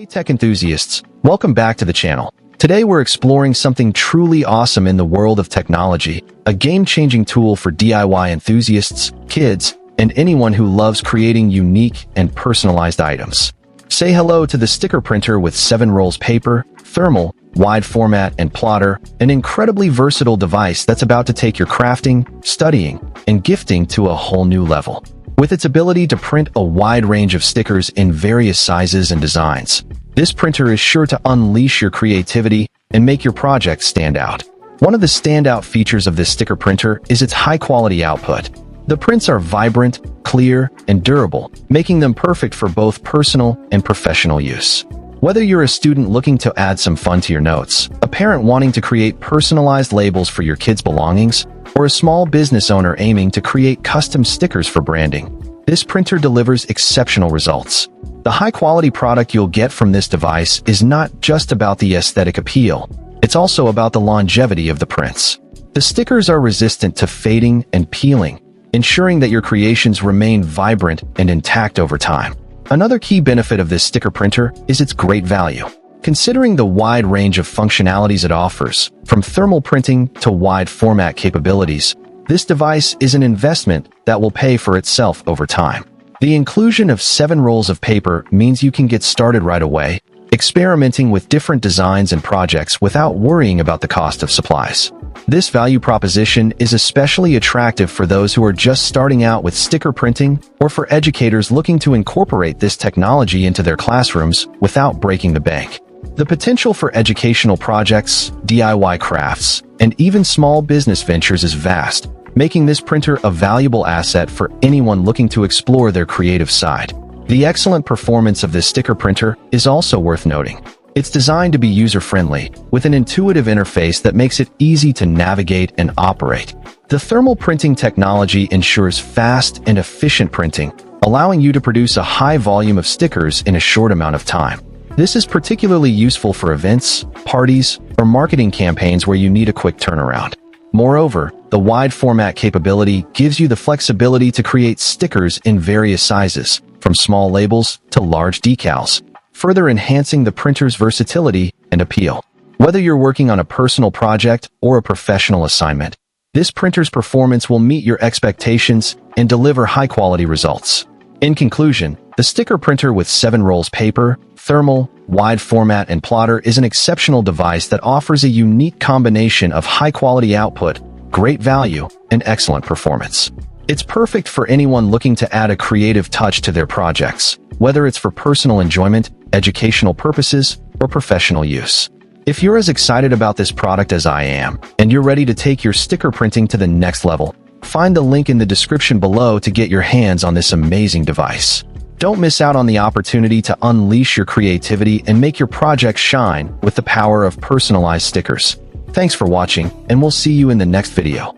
Hey tech enthusiasts, welcome back to the channel. Today we're exploring something truly awesome in the world of technology, a game-changing tool for DIY enthusiasts, kids, and anyone who loves creating unique and personalized items. Say hello to the sticker printer with 7 rolls paper, thermal, wide format, and plotter, an incredibly versatile device that's about to take your crafting, studying, and gifting to a whole new level. With its ability to print a wide range of stickers in various sizes and designs, this printer is sure to unleash your creativity and make your project stand out. One of the standout features of this sticker printer is its high-quality output. The prints are vibrant, clear, and durable, making them perfect for both personal and professional use. Whether you're a student looking to add some fun to your notes, a parent wanting to create personalized labels for your kids' belongings, or a small business owner aiming to create custom stickers for branding, this printer delivers exceptional results. The high-quality product you'll get from this device is not just about the aesthetic appeal, it's also about the longevity of the prints. The stickers are resistant to fading and peeling, ensuring that your creations remain vibrant and intact over time. Another key benefit of this sticker printer is its great value. Considering the wide range of functionalities it offers, from thermal printing to wide format capabilities, this device is an investment that will pay for itself over time. The inclusion of 7 rolls of paper means you can get started right away, experimenting with different designs and projects without worrying about the cost of supplies. This value proposition is especially attractive for those who are just starting out with sticker printing or for educators looking to incorporate this technology into their classrooms without breaking the bank. The potential for educational projects, DIY crafts, and even small business ventures is vast, making this printer a valuable asset for anyone looking to explore their creative side. The excellent performance of this sticker printer is also worth noting. It's designed to be user-friendly, with an intuitive interface that makes it easy to navigate and operate. The thermal printing technology ensures fast and efficient printing, allowing you to produce a high volume of stickers in a short amount of time. This is particularly useful for events, parties, or marketing campaigns where you need a quick turnaround. Moreover, the wide format capability gives you the flexibility to create stickers in various sizes, from small labels to large decals, further enhancing the printer's versatility and appeal. Whether you're working on a personal project or a professional assignment, this printer's performance will meet your expectations and deliver high-quality results. In conclusion, the sticker printer with 7 rolls paper, thermal, wide format, and plotter is an exceptional device that offers a unique combination of high-quality output, great value, and excellent performance. It's perfect for anyone looking to add a creative touch to their projects, whether it's for personal enjoyment, educational purposes, or professional use. If you're as excited about this product as I am, and you're ready to take your sticker printing to the next level, find the link in the description below to get your hands on this amazing device. Don't miss out on the opportunity to unleash your creativity and make your project shine with the power of personalized stickers. Thanks for watching, and we'll see you in the next video.